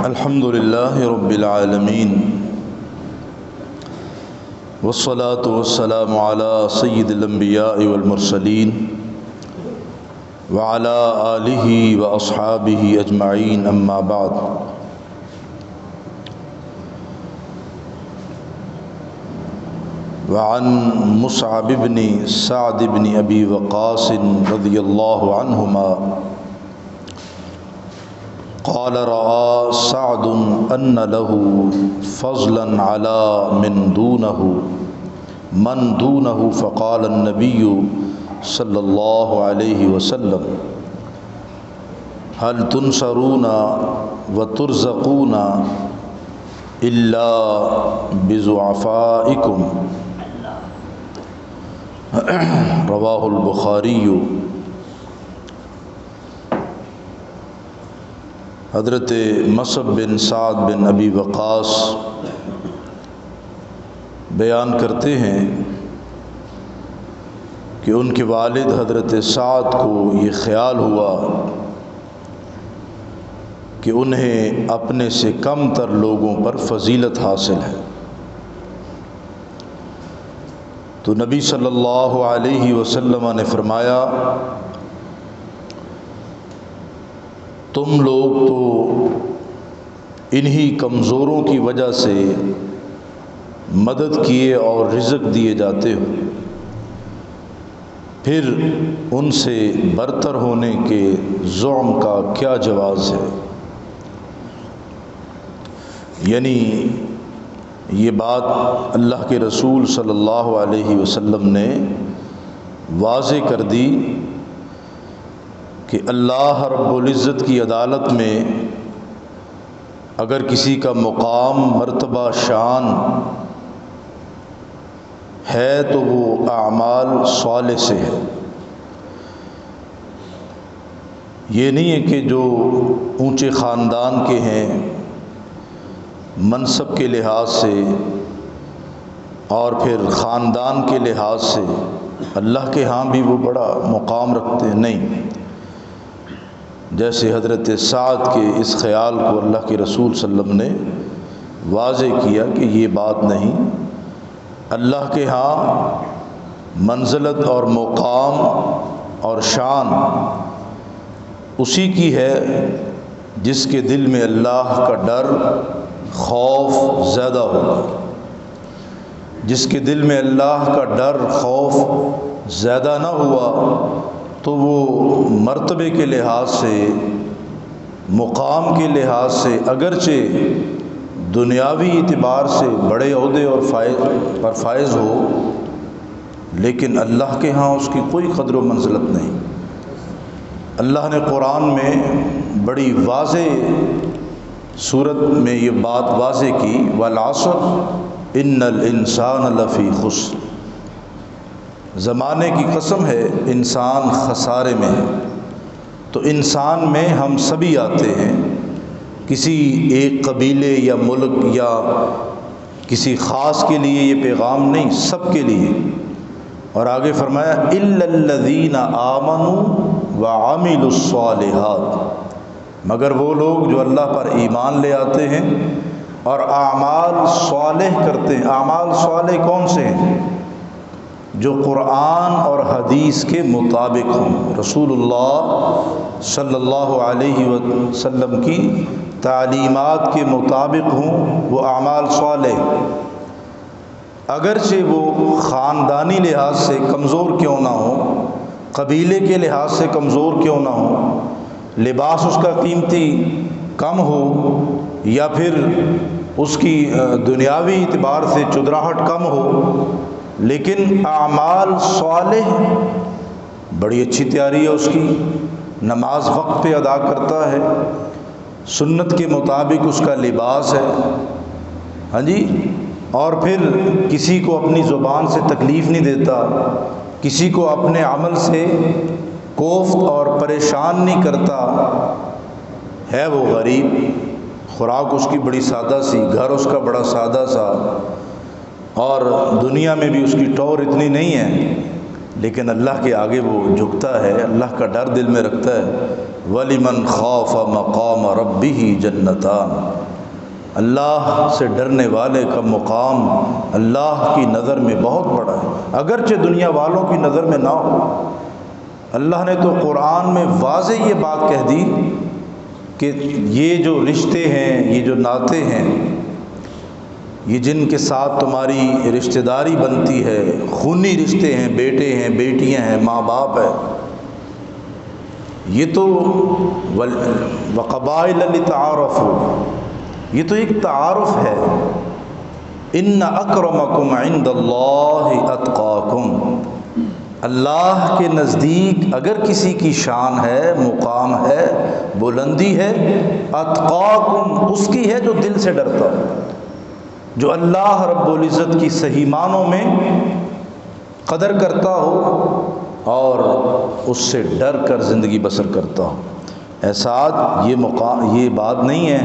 الحمد للہ رب العالمین والصلاة والسلام علی سید الانبیاء والمرسلین وعلی آلہ واصحابہ اجمعین اما بعد۔ وعن مصعب بن سعد بن ابی وقاص رضی اللہ عنہما قال رأى سعد أن له فضلا على من دونه فقال النبي صلى الله عليه وسلم هل تنصرون وترزقون إلا بضعفائكم رواه البخاری۔ حضرت مصعب بن سعد بن ابی وقاص بیان کرتے ہیں کہ ان کے والد حضرت سعد کو یہ خیال ہوا کہ انہیں اپنے سے کم تر لوگوں پر فضیلت حاصل ہے، تو نبی صلی اللہ علیہ وسلم نے فرمایا تم لوگ تو انہی کمزوروں کی وجہ سے مدد کیے اور رزق دیے جاتے ہو، پھر ان سے برتر ہونے کے زعم کا کیا جواز ہے؟ یعنی یہ بات اللہ کے رسول صلی اللہ علیہ وسلم نے واضح کر دی کہ اللہ رب العزت کی عدالت میں اگر کسی کا مقام مرتبہ شان ہے تو وہ اعمال صالح سے ہے۔ یہ نہیں ہے کہ جو اونچے خاندان کے ہیں منصب کے لحاظ سے اور پھر خاندان کے لحاظ سے اللہ کے ہاں بھی وہ بڑا مقام رکھتے ہیں، نہیں، جیسے حضرت سعد کے اس خیال کو اللہ کے رسول صلی اللہ علیہ وسلم نے واضح کیا کہ یہ بات نہیں، اللہ کے ہاں منزلت اور مقام اور شان اسی کی ہے جس کے دل میں اللہ کا ڈر خوف زیادہ ہوگا۔ جس کے دل میں اللہ کا ڈر خوف زیادہ نہ ہوا تو وہ مرتبے کے لحاظ سے مقام کے لحاظ سے اگرچہ دنیاوی اعتبار سے بڑے عہدے اور فائز ہو، لیکن اللہ کے ہاں اس کی کوئی قدر و منزلت نہیں۔ اللہ نے قرآن میں بڑی واضح صورت میں یہ بات واضح کی، وَالْعَصْرِ إِنَّ الْإِنسَانَ لَفِي خُسْرٍ، زمانے کی قسم ہے انسان خسارے میں ہے۔ تو انسان میں ہم سبھی آتے ہیں، کسی ایک قبیلے یا ملک یا کسی خاص کے لیے یہ پیغام نہیں، سب کے لیے۔ اور آگے فرمایا إِلَّا الَّذِينَ آمَنُوا وَعَمِلُوا الصَّالِحَاتِ، مگر وہ لوگ جو اللہ پر ایمان لے آتے ہیں اور اعمال صالح کرتے ہیں۔ اعمال صالح کون سے ہیں؟ جو قرآن اور حدیث کے مطابق ہوں، رسول اللہ صلی اللہ علیہ وسلم کی تعلیمات کے مطابق ہوں، وہ اعمال صالح، اگرچہ وہ خاندانی لحاظ سے کمزور کیوں نہ ہوں، قبیلے کے لحاظ سے کمزور کیوں نہ ہوں، لباس اس کا قیمتی کم ہو یا پھر اس کی دنیاوی اعتبار سے چدراہٹ کم ہو، لیکن اعمال صالح بڑی اچھی تیاری ہے اس کی، نماز وقت پہ ادا کرتا ہے، سنت کے مطابق اس کا لباس ہے، ہاں جی، اور پھر کسی کو اپنی زبان سے تکلیف نہیں دیتا، کسی کو اپنے عمل سے کوفت اور پریشان نہیں کرتا، ہے وہ غریب، خوراک اس کی بڑی سادہ سی، گھر اس کا بڑا سادہ سا، اور دنیا میں بھی اس کی ٹور اتنی نہیں ہے، لیکن اللہ کے آگے وہ جھکتا ہے، اللہ کا ڈر دل میں رکھتا ہے، وَلِمَنْ خَافَ مَقَامَ رَبِّهِ جَنَّتَانِ، اللہ سے ڈرنے والے کا مقام اللہ کی نظر میں بہت بڑا ہے، اگرچہ دنیا والوں کی نظر میں نہ ہو۔ اللہ نے تو قرآن میں واضح یہ بات کہہ دی کہ یہ جو رشتے ہیں، یہ جو ناطے ہیں، یہ جن کے ساتھ تمہاری رشتہ داری بنتی ہے، خونی رشتے ہیں، بیٹے ہیں، بیٹیاں ہیں، ماں باپ ہے، یہ تو وقبائل لتعارفوا، یہ تو ایک تعارف ہے۔ ان اکرمکم عند اللہ اتقاکم، اللہ کے نزدیک اگر کسی کی شان ہے، مقام ہے، بلندی ہے، اتقاکم اس کی ہے جو دل سے ڈرتا ہے، جو اللہ رب العزت کی صحیح معنوں میں قدر کرتا ہو اور اس سے ڈر کر زندگی بسر کرتا ہو۔ احساس یہ بات نہیں ہے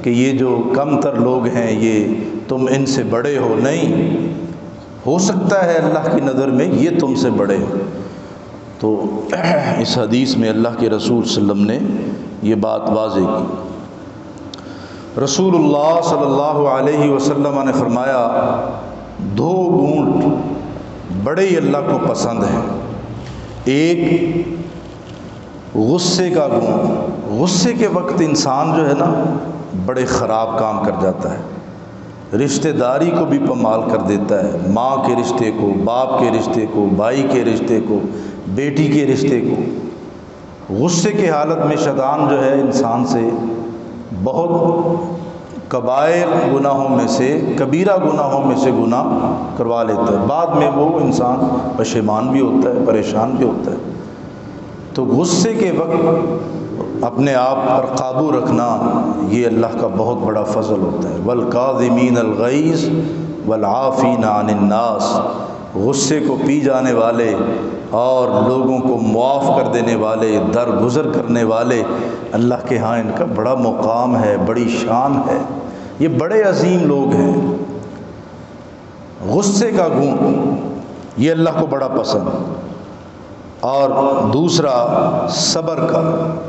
کہ یہ جو کم تر لوگ ہیں یہ تم ان سے بڑے ہو، نہیں، ہو سکتا ہے اللہ کی نظر میں یہ تم سے بڑے ہو۔ تو اس حدیث میں اللہ کے رسول صلی اللہ علیہ وسلم نے یہ بات واضح کی۔ رسول اللہ صلی اللہ علیہ وسلم نے فرمایا دو گھونٹ بڑے ہی اللہ کو پسند ہیں، ایک غصے کا گھونٹ، غصے کے وقت انسان جو ہے نا بڑے خراب کام کر جاتا ہے، رشتہ داری کو بھی پامال کر دیتا ہے، ماں کے رشتے کو، باپ کے رشتے کو، بھائی کے رشتے کو، بیٹی کے رشتے کو۔ غصے کی حالت میں شیطان جو ہے انسان سے بہت کبائر گناہوں میں سے، کبیرہ گناہوں میں سے گناہ کروا لیتا ہے، بعد میں وہ انسان پشیمان بھی ہوتا ہے، پریشان بھی ہوتا ہے۔ تو غصے کے وقت اپنے آپ پر قابو رکھنا یہ اللہ کا بہت بڑا فضل ہوتا ہے۔ والکاظمین الغیظ والعافین عن الناس، غصے کو پی جانے والے اور لوگوں کو معاف کر دینے والے، درگزر کرنے والے، اللہ کے ہاں ان کا بڑا مقام ہے، بڑی شان ہے، یہ بڑے عظیم لوگ ہیں۔ غصے کا گھونٹ یہ اللہ کو بڑا پسند۔ اور دوسرا صبر کا،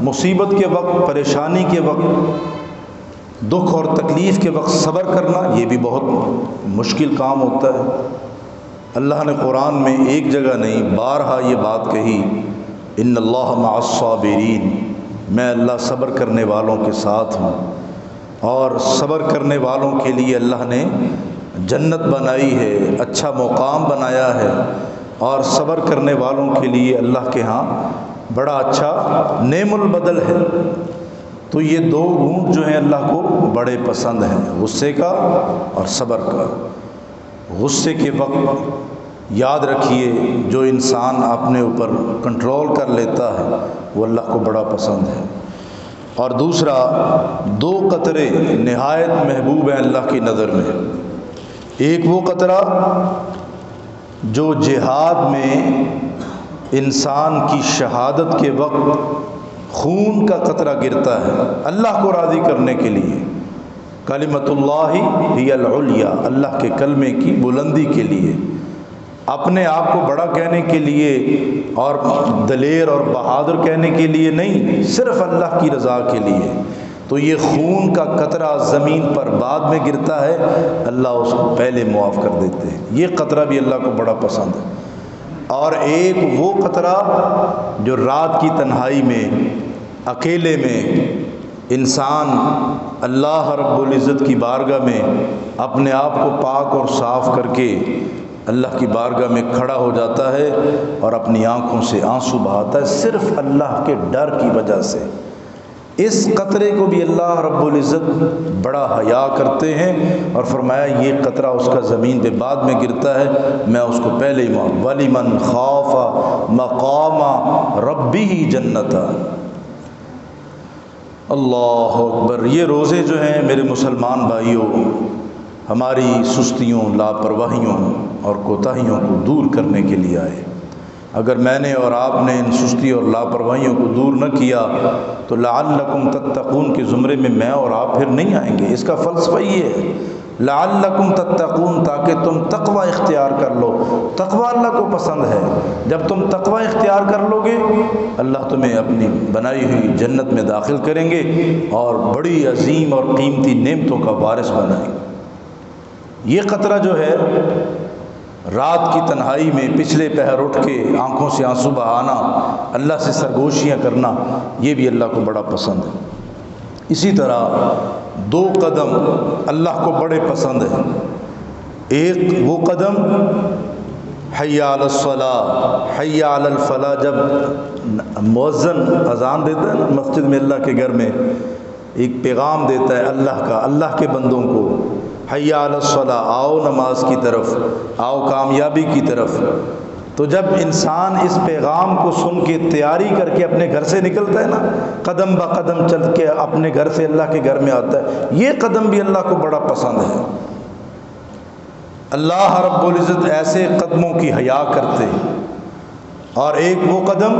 مصیبت کے وقت، پریشانی کے وقت، دکھ اور تکلیف کے وقت صبر کرنا یہ بھی بہت مشکل کام ہوتا ہے۔ اللہ نے قرآن میں ایک جگہ نہیں بارہا یہ بات کہی، ان اللہ مع الصابرین، میں اللہ صبر کرنے والوں کے ساتھ ہوں۔ اور صبر کرنے والوں کے لیے اللہ نے جنت بنائی ہے، اچھا مقام بنایا ہے، اور صبر کرنے والوں کے لیے اللہ کے ہاں بڑا اچھا نعم البدل ہے۔ تو یہ دو گھونٹ جو ہیں اللہ کو بڑے پسند ہیں، غصے کا اور صبر کا۔ غصے کے وقت یاد رکھیے جو انسان اپنے اوپر کنٹرول کر لیتا ہے وہ اللہ کو بڑا پسند ہے۔ اور دوسرا دو قطرے نہایت محبوب ہیں اللہ کی نظر میں، ایک وہ قطرہ جو جہاد میں انسان کی شہادت کے وقت خون کا قطرہ گرتا ہے اللہ کو راضی کرنے کے لیے، کلمۃ اللہ ہی العلیٰ، اللہ کے کلمے کی بلندی کے لیے، اپنے آپ کو بڑا کہنے کے لیے اور دلیر اور بہادر کہنے کے لیے نہیں، صرف اللہ کی رضا کے لیے۔ تو یہ خون کا قطرہ زمین پر بعد میں گرتا ہے، اللہ اس کو پہلے معاف کر دیتے ہیں، یہ قطرہ بھی اللہ کو بڑا پسند ہے۔ اور ایک وہ قطرہ جو رات کی تنہائی میں، اکیلے میں انسان اللہ رب العزت کی بارگاہ میں اپنے آپ کو پاک اور صاف کر کے اللہ کی بارگاہ میں کھڑا ہو جاتا ہے اور اپنی آنکھوں سے آنسو بہاتا ہے صرف اللہ کے ڈر کی وجہ سے۔ اس قطرے کو بھی اللہ رب العزت بڑا حیا کرتے ہیں اور فرمایا یہ قطرہ اس کا زمین پہ بعد میں گرتا ہے، میں اس کو پہلے ہی معاف۔ وَلِمَنْ خَافَ مَقَامَ رَبِّهِ جَنَّتَانِ۔ اللہ اکبر۔ یہ روزے جو ہیں میرے مسلمان بھائیوں، ہماری سستیوں، لاپرواہیوں اور کوتاہیوں کو دور کرنے کے لیے آئے۔ اگر میں نے اور آپ نے ان سستی اور لاپرواہیوں کو دور نہ کیا تو لعلکم تتقون کے زمرے میں اور آپ پھر نہیں آئیں گے۔ اس کا فلسفہ یہ ہے لعلکم تتقون، تاکہ تم تقوی اختیار کر لو۔ تقوی اللہ کو پسند ہے۔ جب تم تقوی اختیار کر لو گے اللہ تمہیں اپنی بنائی ہوئی جنت میں داخل کریں گے اور بڑی عظیم اور قیمتی نعمتوں کا وارث بنائیں گے۔ یہ قطرہ جو ہے رات کی تنہائی میں پچھلے پہر اٹھ کے آنکھوں سے آنسو بہانا، اللہ سے سرگوشیاں کرنا، یہ بھی اللہ کو بڑا پسند ہے۔ اسی طرح 2 قدم اللہ کو بڑے پسند ہیں۔ ایک وہ قدم حی علی الصلاۃ، حی علی الفلاح، جب مؤذن اذان دیتا ہے نا مسجد میں، اللہ کے گھر میں ایک پیغام دیتا ہے اللہ کا، اللہ کے بندوں کو، حی علی الصلاۃ، آؤ نماز کی طرف، آؤ کامیابی کی طرف۔ تو جب انسان اس پیغام کو سن کے تیاری کر کے اپنے گھر سے نکلتا ہے نا، قدم بہ قدم چل کے اپنے گھر سے اللہ کے گھر میں آتا ہے، یہ قدم بھی اللہ کو بڑا پسند ہے۔ اللہ رب العزت ایسے قدموں کی حیا کرتے۔ اور ایک وہ قدم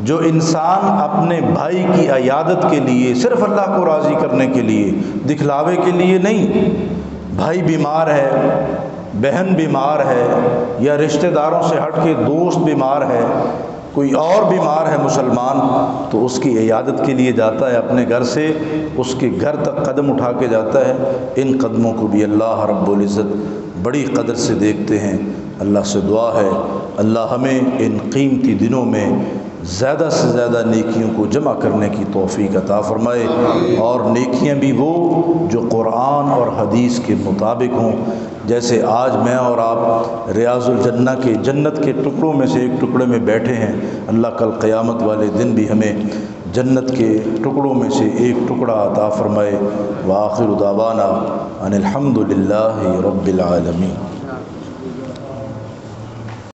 جو انسان اپنے بھائی کی عیادت کے لیے، صرف اللہ کو راضی کرنے کے لیے، دکھلاوے کے لیے نہیں، بھائی بیمار ہے، بہن بیمار ہے، یا رشتہ داروں سے ہٹ کے دوست بیمار ہے، کوئی اور بیمار ہے مسلمان، تو اس کی عیادت کے لیے جاتا ہے، اپنے گھر سے اس کے گھر تک قدم اٹھا کے جاتا ہے۔ ان قدموں کو بھی اللہ رب العزت بڑی قدر سے دیکھتے ہیں۔ اللہ سے دعا ہے اللہ ہمیں ان قیمتی دنوں میں زیادہ سے زیادہ نیکیوں کو جمع کرنے کی توفیق عطا فرمائے، اور نیکیاں بھی وہ جو قرآن اور حدیث کے مطابق ہوں۔ جیسے آج میں اور آپ ریاض الجنہ کے جنت کے ٹکڑوں میں سے ایک ٹکڑے میں بیٹھے ہیں، اللہ کل قیامت والے دن بھی ہمیں جنت کے ٹکڑوں میں سے ایک ٹکڑا عطا فرمائے۔ وآخر دعوانا ان الحمد للہ رب العالمین۔